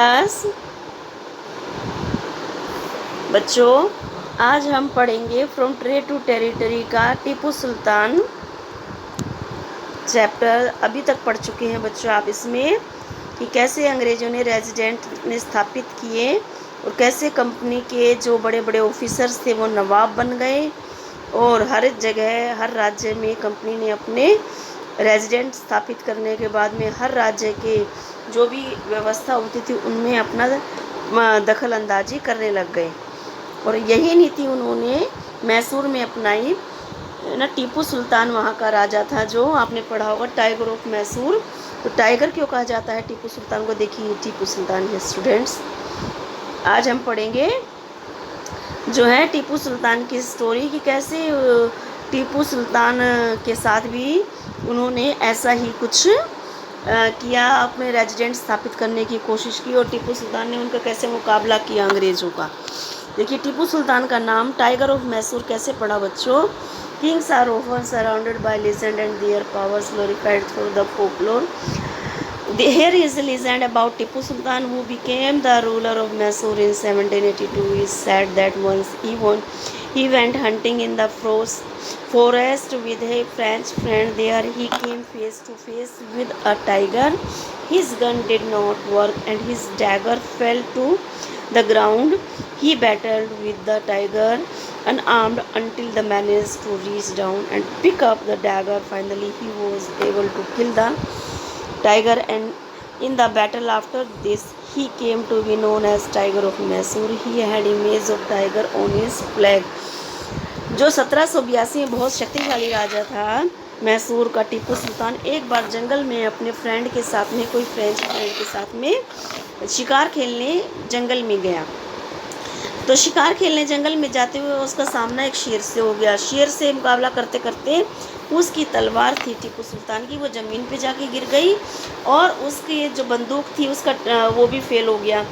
Class बच्चों, आज हम पढ़ेंगे फ्रॉम ट्रे टू टेरिटरी का टीपू सुल्तान चैप्टर। अभी तक पढ़ चुके हैं बच्चों आप इसमें कि कैसे अंग्रेज़ों ने रेजिडेंट ने स्थापित किए और कैसे कंपनी के जो बड़े बड़े ऑफिसर्स थे वो नवाब बन गए और हर जगह हर राज्य में कंपनी ने अपने रेजिडेंट स्थापित करने के बाद में हर राज्य के जो भी व्यवस्था होती थी उनमें अपना दखल अंदाजी करने लग गए। और यही नीति उन्होंने मैसूर में अपनाई ना। टीपू सुल्तान वहाँ का राजा था, जो आपने पढ़ा होगा टाइगर ऑफ मैसूर। तो टाइगर क्यों कहा जाता है टीपू सुल्तान को? देखिए टीपू सुल्तान के स्टूडेंट्स, आज हम पढ़ेंगे जो है टीपू सुल्तान की स्टोरी कि कैसे टीपू सुल्तान के साथ भी उन्होंने ऐसा ही कुछ किया, अपने रेजिडेंट स्थापित करने की कोशिश की और टीपू सुल्तान ने उनका कैसे मुकाबला किया अंग्रेज़ों का। देखिए टीपू सुल्तान का नाम टाइगर ऑफ मैसूर कैसे पड़ा बच्चों? Kings are often surrounded by legend and their powers glorified through the folklore. Here is a legend about Tipu Sultan, who became the ruler of Mysore in 1782. It is said that once he went hunting in the forest with a French friend. There he came face to face with a tiger. His gun did not work and his dagger fell to the ground. He battled with the tiger unarmed until the managed to reach down and pick up the dagger. Finally, he was able to kill the tiger, and in the battle after this he came to be known as Tiger of Mysore. He had image of tiger on his flag. जो 1782 में बहुत शक्तिशाली राजा था मैसूर का टीपू सुल्तान, एक बार जंगल में अपने friend के साथ में, कोई फ्रेंच फ्रेंड के साथ में शिकार खेलने जंगल में गया। तो शिकार खेलने जंगल में जाते हुए उसका सामना एक शेर से हो गया। शेर से मुकाबला करते करते उसकी तलवार थी टीपू सुल्तान की, वो ज़मीन पे जाके गिर गई और उसकी जो बंदूक थी उसका वो भी फेल हो गया,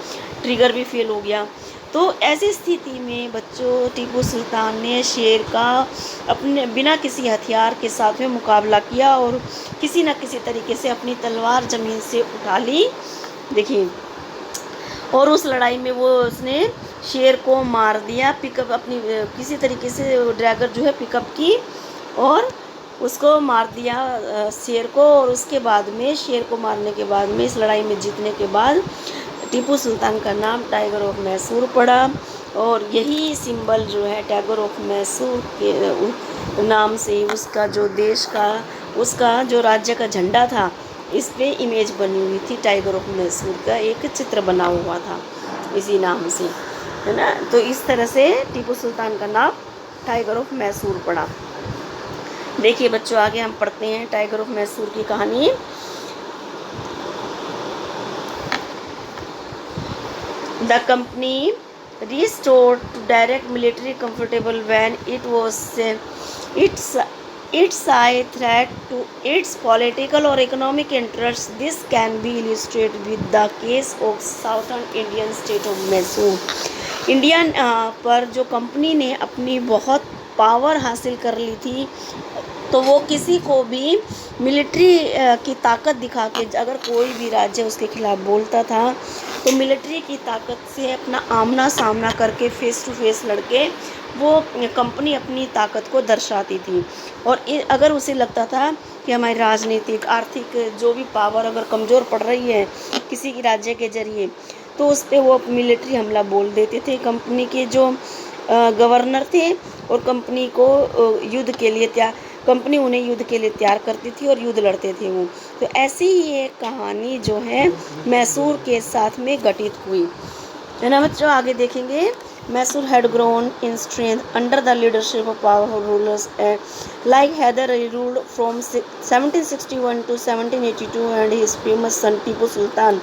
ट्रिगर भी फेल हो गया। तो ऐसी स्थिति में बच्चों टीपू सुल्तान ने शेर का अपने बिना किसी हथियार के साथ में मुकाबला किया और किसी न किसी तरीके से अपनी तलवार ज़मीन से उठा ली। देखिए, और उस लड़ाई में वो उसने शेर को मार दिया। पिकअप अपनी किसी तरीके से ड्रैगर जो है पिकअप की और उसको मार दिया शेर को। और उसके बाद में शेर को मारने के बाद में इस लड़ाई में जीतने के बाद टीपू सुल्तान का नाम टाइगर ऑफ मैसूर पड़ा। और यही सिंबल जो है टाइगर ऑफ मैसूर के नाम से उसका जो देश का, उसका जो राज्य का झंडा था, इस पे इमेज बनी हुई थी। टाइगर ऑफ मैसूर का एक चित्र बना हुआ था इसी नाम से, है ना। तो इस तरह से टीपू सुल्तान का नाम टाइगर ऑफ मैसूर पड़ा। देखिए बच्चों, आगे हम पढ़ते हैं टाइगर ऑफ मैसूर की कहानी। The company restored to direct military comfortable when it was its high threat to its political or economic interests. This can be illustrated with the case of southern Indian state of Mysore. India पर जो company ने अपनी बहुत power हासिल कर ली थी, तो वो किसी को भी मिलिट्री की ताकत दिखा के, अगर कोई भी राज्य उसके खिलाफ़ बोलता था तो मिलिट्री की ताकत से अपना आमना सामना करके फेस टू फेस लड़के वो कंपनी अपनी ताकत को दर्शाती थी। और अगर उसे लगता था कि हमारी राजनीतिक आर्थिक जो भी पावर अगर कमज़ोर पड़ रही है किसी की राज्य के ज़रिए, तो उस पर वो मिलिट्री हमला बोल देते थे। कंपनी के जो गवर्नर थे और कंपनी को युद्ध के लिए कंपनी उन्हें युद्ध के लिए तैयार करती थी और युद्ध लड़ते थे वो। तो ऐसी ही एक कहानी जो है मैसूर के साथ में घटित हुई, है ना बच्चों। आगे देखेंगे। Mysore had grown in strength under the leadership of powerful rulers like Hyder Ali ruled from 1761 to 1782 and his famous son Tipu Sultan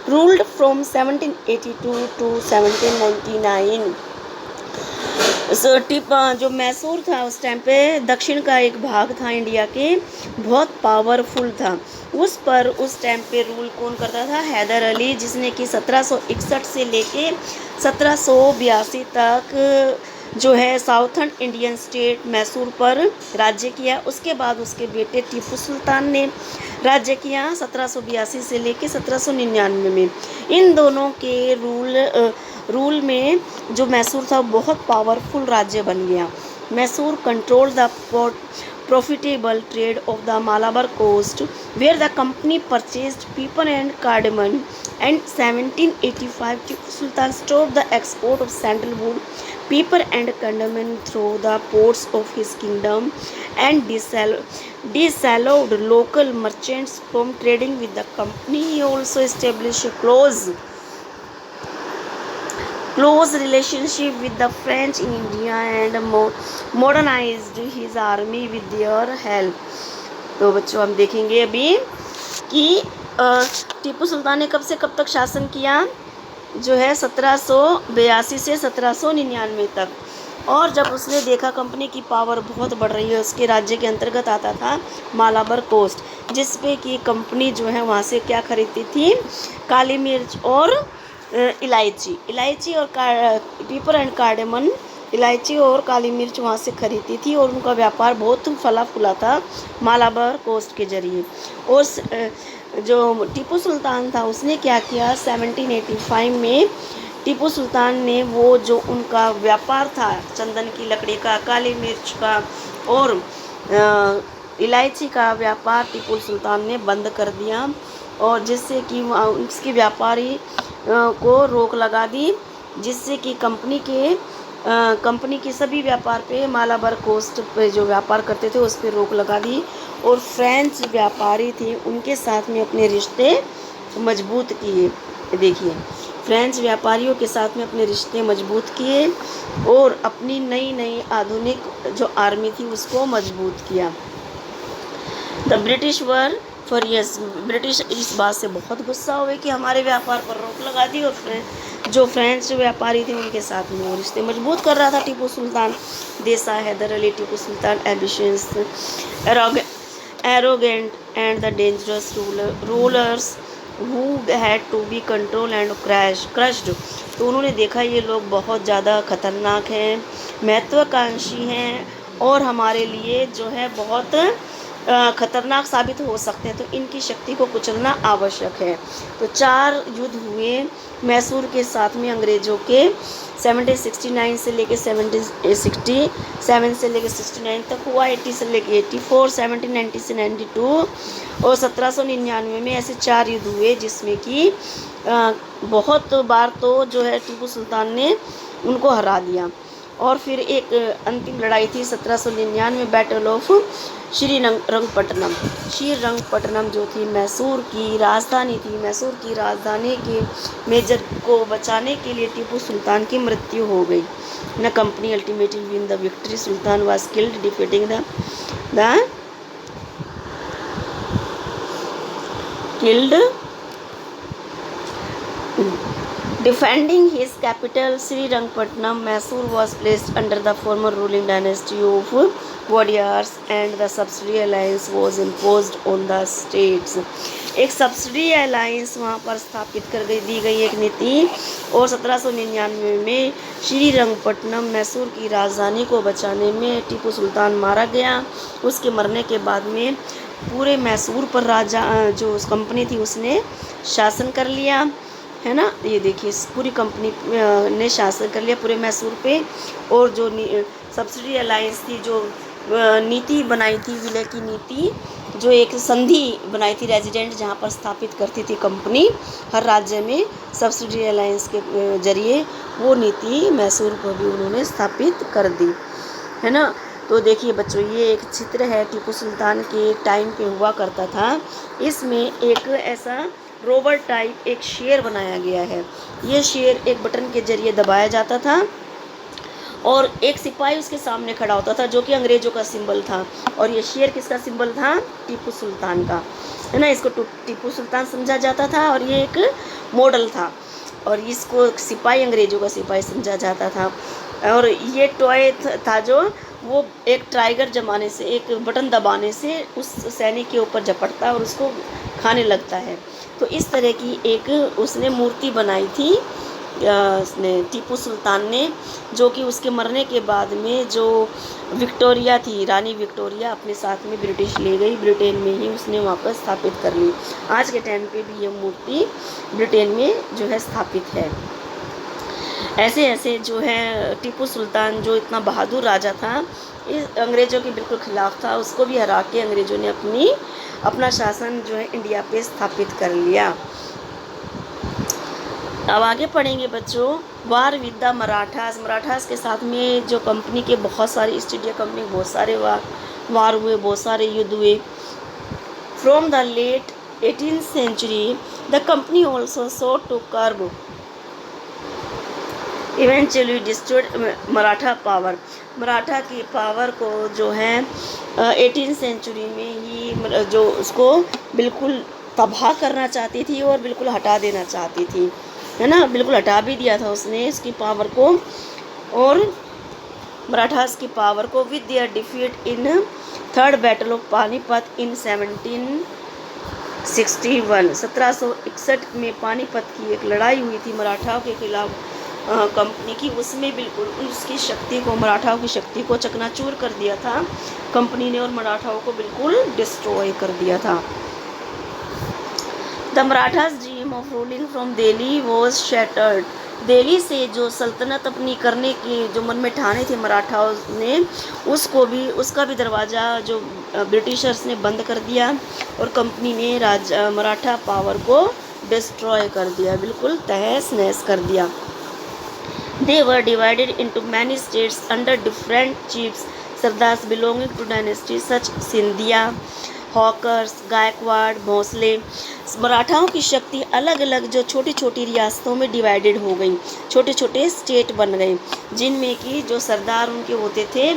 ruled from 1782 to 1799। जो मैसूर था उस टाइम पे दक्षिण का एक भाग था इंडिया के, बहुत पावरफुल था। उस पर उस टाइम पे रूल कौन करता था? हैदर अली, जिसने कि 1761 से लेके 1782 तक जो है साउथर्न इंडियन स्टेट मैसूर पर राज्य किया। उसके बाद उसके बेटे टीपू सुल्तान ने राज्य किया 1782 से लेके 1799 में। इन दोनों के रूल में जो मैसूर था बहुत पावरफुल राज्य बन गया। Mysore control the profitable trade of the Malabar coast, where the company purchased pepper and cardamom. And 1785, Tipu Sultan stopped the export of sandalwood, pepper and cardamom through the ports of his kingdom and disallowed local merchants from trading with the company. He also established a close relationship with the French in India and modernized his army with their help. तो बच्चों हम देखेंगे अभी कि टीपू सुल्तान ने कब से कब तक शासन किया, जो है 1782 से 1799 तक। और जब उसने देखा कंपनी की पावर बहुत बढ़ रही है, उसके राज्य के अंतर्गत आता था मालाबर कोस्ट, जिस पे कि कंपनी जो है वहाँ से क्या खरीदती थी, काली मिर्च और इलायची और पीपर एंड कार्डेमन, इलायची और काली मिर्च वहाँ से खरीदती थी। और उनका व्यापार बहुत फला फूला था मालाबार कोस्ट के जरिए। और जो टीपू सुल्तान था उसने क्या किया, 1785 में टीपू सुल्तान ने वो जो उनका व्यापार था चंदन की लकड़ी का, काली मिर्च का और इलायची का व्यापार टीपू सुल्तान ने बंद कर दिया, और जिससे कि उसके व्यापारी को रोक लगा दी, जिससे कि कंपनी के सभी व्यापार पे मालाबार कोस्ट पे जो व्यापार करते थे उस पर रोक लगा दी। और फ्रेंच व्यापारी थे उनके साथ में अपने रिश्ते मजबूत किए। देखिए फ्रेंच व्यापारियों के साथ में अपने रिश्ते मजबूत किए और अपनी नई आधुनिक जो आर्मी थी उसको मजबूत किया। The British were for yes, British इस बात से बहुत गुस्सा हुए कि हमारे व्यापार पर रोक लगा दी, और जो फ्रेंच व्यापारी थे उनके साथ में वो रिश्ते मजबूत कर रहा था टीपू सुल्तान। देसा Hyder Ali Tipu Sultan ambitious, arrogant and the dangerous rulers who had to be controlled and crushed। तो उन्होंने देखा ये लोग बहुत ज़्यादा खतरनाक हैं, महत्वाकांक्षी हैं और हमारे लिए जो है बहुत खतरनाक साबित हो सकते हैं, तो इनकी शक्ति को कुचलना आवश्यक है। तो 4 युद्ध हुए मैसूर के साथ में अंग्रेज़ों के, 1769 से लेके 1767 से लेके 69 तक हुआ, 80 से लेके 84, 1790 से 92 और 1799 में ऐसे 4 युद्ध हुए, जिसमें कि बहुत बार तो जो है टीपू सुल्तान ने उनको हरा दिया। और फिर एक अंतिम लड़ाई थी 1799 बैटल ऑफ श्रीरंगपट्टनम जो थी मैसूर की राजधानी थी। मैसूर की राजधानी के मेजर को बचाने के लिए टीपू सुल्तान की मृत्यु हो गई। न company ultimately win the victory, Sultan was killed defeating the Defending his capital Srirangpatnam, Mysore was placed under the former ruling dynasty of Wadiyars and the subsidy alliance was imposed on the states। एक subsidy alliance वहाँ पर स्थापित दी गई एक नीति, और 1799 में श्रीरंगपट्टनम मैसूर की राजधानी को बचाने में टीपू सुल्तान मारा गया। उसके मरने के बाद में पूरे मैसूर पर राजा जो उस कंपनी थी उसने शासन कर लिया, है ना। ये देखिए पूरी कंपनी ने शासन कर लिया पूरे मैसूर पे। और जो सब्सिडी अलायंस थी, जो नीति बनाई थी विलय की नीति, जो एक संधि बनाई थी रेजिडेंट जहाँ पर स्थापित करती थी कंपनी हर राज्य में सब्सिडी अलायंस के जरिए, वो नीति मैसूर पर भी उन्होंने स्थापित कर दी, है ना। तो देखिए बच्चों ये एक चित्र है टीपू सुल्तान के टाइम पे हुआ करता था। इसमें एक ऐसा रोबर टाइप एक शेर बनाया गया है। ये शेर एक बटन के जरिए दबाया जाता था और एक सिपाही उसके सामने खड़ा होता था जो कि अंग्रेज़ों का सिंबल था। और ये शेर किसका सिंबल था? टीपू सुल्तान का, है ना। इसको टीपू सुल्तान समझा जाता था और ये एक मॉडल था, और इसको सिपाही अंग्रेज़ों का सिपाही समझा जाता था। और ये टॉय था जो वो एक टाइगर जमाने से, एक बटन दबाने से उस सैनिक के ऊपर झपटता है और उसको खाने लगता है। तो इस तरह की एक उसने मूर्ति बनाई थी टीपू सुल्तान ने, जो कि उसके मरने के बाद में जो विक्टोरिया थी, रानी विक्टोरिया, अपने साथ में ब्रिटिश ले गई, ब्रिटेन में ही उसने वापस स्थापित कर ली। आज के टाइम पे भी ये मूर्ति ब्रिटेन में जो है स्थापित है। ऐसे ऐसे जो है टीपू सुल्तान जो इतना बहादुर राजा था, इस अंग्रेज़ों के बिल्कुल खिलाफ था, उसको भी हरा के अंग्रेज़ों ने अपना शासन जो है इंडिया पे स्थापित कर लिया। अब आगे पढ़ेंगे बच्चों, वार विद द मराठास। मराठास के साथ में जो कंपनी के बहुत सारे ईस्ट इंडिया कंपनी बहुत सारे वार हुए, बहुत सारे युद्ध हुए। From the late 18th century the company also sought to curb eventually destroyed Maratha power. Maratha की पावर को जो है 18th सेंचुरी में ही जो उसको बिल्कुल तबाह करना चाहती थी और बिल्कुल हटा देना चाहती थी, है ना, बिल्कुल हटा भी दिया था उसने इसकी पावर को, और मराठास की पावर को with their defeat in third battle of Panipat in 1761 में पानीपत की एक लड़ाई हुई थी मराठाओं के खिलाफ कंपनी की, उसमें बिल्कुल उसकी शक्ति को, मराठाओं की शक्ति को चकनाचूर कर दिया था कंपनी ने, और मराठाओं को बिल्कुल डिस्ट्रॉय कर दिया था। The Marathas dream of ruling from Delhi was shattered. Delhi से जो सल्तनत अपनी करने की जो मन में ठाने थे मराठाओं ने, उसका भी दरवाज़ा जो ब्रिटिशर्स ने बंद कर दिया, और कंपनी ने मराठा पावर को डिस्ट्रॉय कर दिया, बिल्कुल तहस नहस कर दिया। They were divided into many states under different chiefs, Sardars belonging to dynasties such Sindhia, Holkars, Gaekwad, Bhonsle. मराठाओं की शक्ति अलग अलग जो छोटी छोटी रियासतों में डिवाइडेड हो गई, छोटे छोटे स्टेट बन गए, जिनमें कि जो सरदार उनके होते थे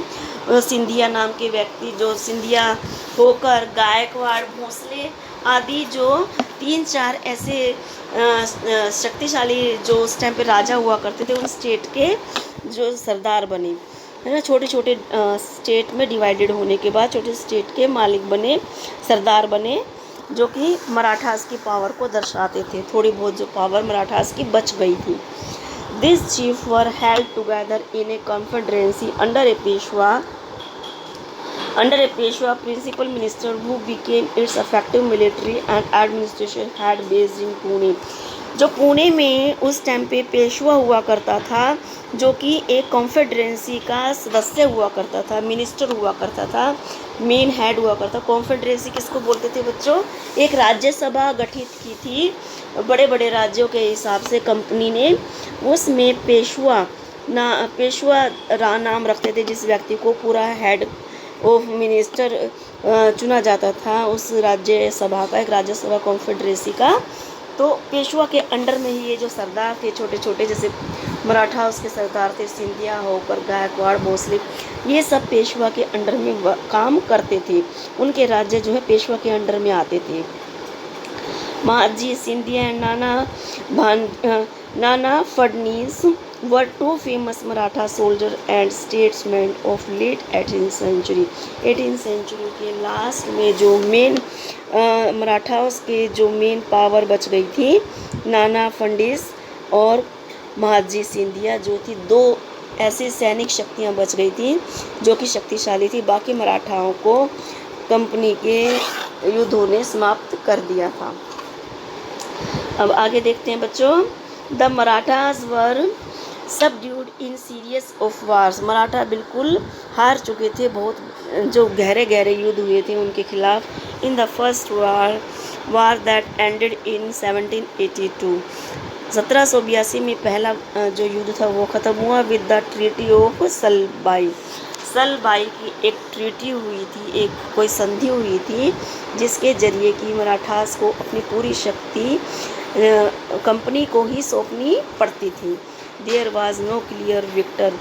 सिंधिया नाम के व्यक्ति, जो सिंधिया, होकर, गायकवाड़, भोंसले आदि जो 3-4 ऐसे शक्तिशाली जो उस टाइम पे राजा हुआ करते थे, उन स्टेट के जो सरदार बने, है ना, छोटे छोटे स्टेट में डिवाइडेड होने के बाद छोटे स्टेट के मालिक बने, सरदार बने, जो कि मराठास की पावर को दर्शाते थे। थोड़ी बहुत जो पावर मराठास की बच गई थी। This chief were held together in a confederacy under a Peshwa principal minister who became its effective military and administration head based in Pune. जो पुणे में उस टाइम पे पेशवा हुआ करता था, जो कि एक कॉन्फेडरेंसी का सदस्य हुआ करता था, मिनिस्टर हुआ करता था, मेन हेड हुआ करता। कॉन्फेडरेंसी किसको बोलते थे बच्चों? एक राज्यसभा गठित की थी बड़े बड़े राज्यों के हिसाब से कंपनी ने, उसमें पेशवा नाम रखते थे जिस व्यक्ति को पूरा हेड ऑफ मिनिस्टर चुना जाता था उस राज्य सभा का, एक राज्यसभा कॉन्फेडरेसी का। तो पेशवा के अंडर में ही ये जो सरदार थे छोटे छोटे, जैसे मराठा उसके सरदार थे सिंधिया, होकर, गायकवाड़, भोसले, ये सब पेशवा के अंडर में काम करते थे, उनके राज्य जो है पेशवा के अंडर में आते थे। Mahadji Scindia and Nana Fadnavis were two famous Maratha soldier and statesmen of late 18th century। 18th century के लास्ट में जो मेन मराठास के जो मेन पावर बच गई थी, नाना फडनीस और महादजी सिंधिया जो थी, दो ऐसी सैनिक शक्तियाँ बच गई थी जो कि शक्तिशाली थी। बाकी मराठाओं को कंपनी के युद्धों ने समाप्त कर दिया था। अब आगे देखते हैं बच्चों, the Marathas were subdued in series of wars. Maratha बिल्कुल हार चुके थे, बहुत जो गहरे गहरे युद्ध हुए थे उनके खिलाफ। In the first war that ended in 1782। 1782 में पहला जो युद्ध था वो ख़त्म हुआ with the treaty of Salbai. Salbai की एक ट्रीटी हुई थी, एक कोई संधि हुई थी, जिसके जरिए कि मराठास को अपनी पूरी शक्ति कंपनी को ही सौंपनी पड़ती थी। There was no clear victor.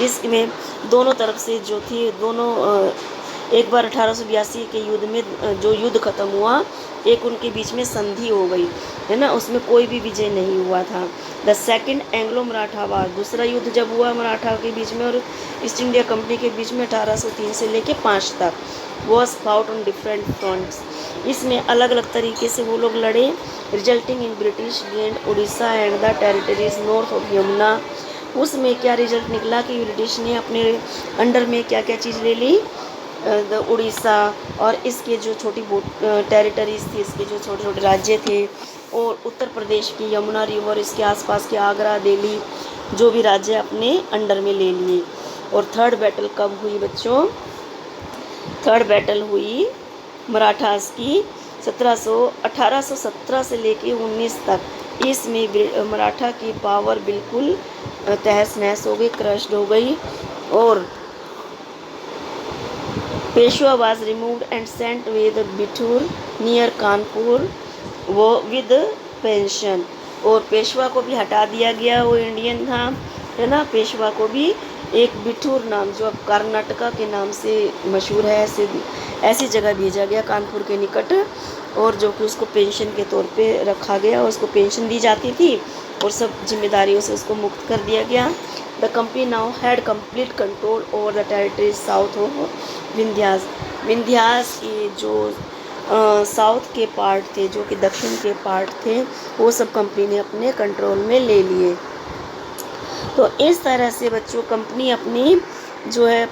इसमें दोनों तरफ से जो थी, दोनों एक बार 1882 के युद्ध में जो युद्ध खत्म हुआ, एक उनके बीच में संधि हो गई है ना, उसमें कोई भी विजय नहीं हुआ था। द सेकेंड एंग्लो मराठा वार, दूसरा युद्ध जब हुआ मराठा के बीच में और ईस्ट इंडिया कंपनी के बीच में 1803 से लेके 5 तक, was fought on different fronts, इसमें अलग अलग तरीके से वो लोग लड़े। Resulting in British gained Orissa and the territories north of Yamuna, उसमें क्या रिजल्ट निकला कि ब्रिटिश ने अपने अंडर में क्या क्या चीज़ ले ली, उड़ीसा और इसके जो छोटी टेरिटरीज थी, इसके जो छोटे छोटे राज्य थे, और उत्तर प्रदेश की यमुना रिवर, इसके आसपास के आगरा, दिल्ली, जो भी राज्य अपने अंडर में ले लिए। और थर्ड बैटल कब हुई बच्चों? थर्ड बैटल हुई मराठास की 1817 से लेके 19 तक। इसमें मराठा की पावर बिल्कुल तहस नहस हो गई, क्रश्ड हो गई, और Peshwa was removed and sent with Bithoor near Kanpur, वो विद पेंशन, और पेशवा को भी हटा दिया गया, वो इंडियन था है ना, पेशवा को भी एक बिठूर नाम, जो अब कर्नाटका के नाम से मशहूर है, ऐसी जगह भेजा गया कानपुर के निकट, और जो कि उसको पेंशन के तौर पे रखा गया, और उसको पेंशन दी जाती थी और सब जिम्मेदारियों से उसको मुक्त कर दिया गया। The company now had complete control over the territory south of Vindhyas, Vindhyas के जो साउथ के पार्ट थे, जो कि दक्षिण के पार्ट थे, वो सब कंपनी ने अपने कंट्रोल में ले लिए। तो इस तरह से बच्चों कंपनी अपनी जो है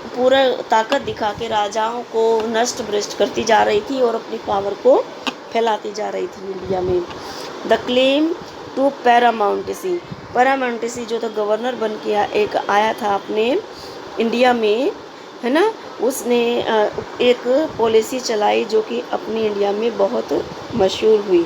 पूरा ताकत दिखा के राजाओं को नष्ट भ्रष्ट करती जा रही थी और अपनी पावर को फैलाती जा रही थी इंडिया में। The claim to paramountcy, paramountcy जो था गवर्नर बन के एक आया था अपने इंडिया में है ना, उसने एक पॉलिसी चलाई जो कि अपनी इंडिया में बहुत मशहूर हुई।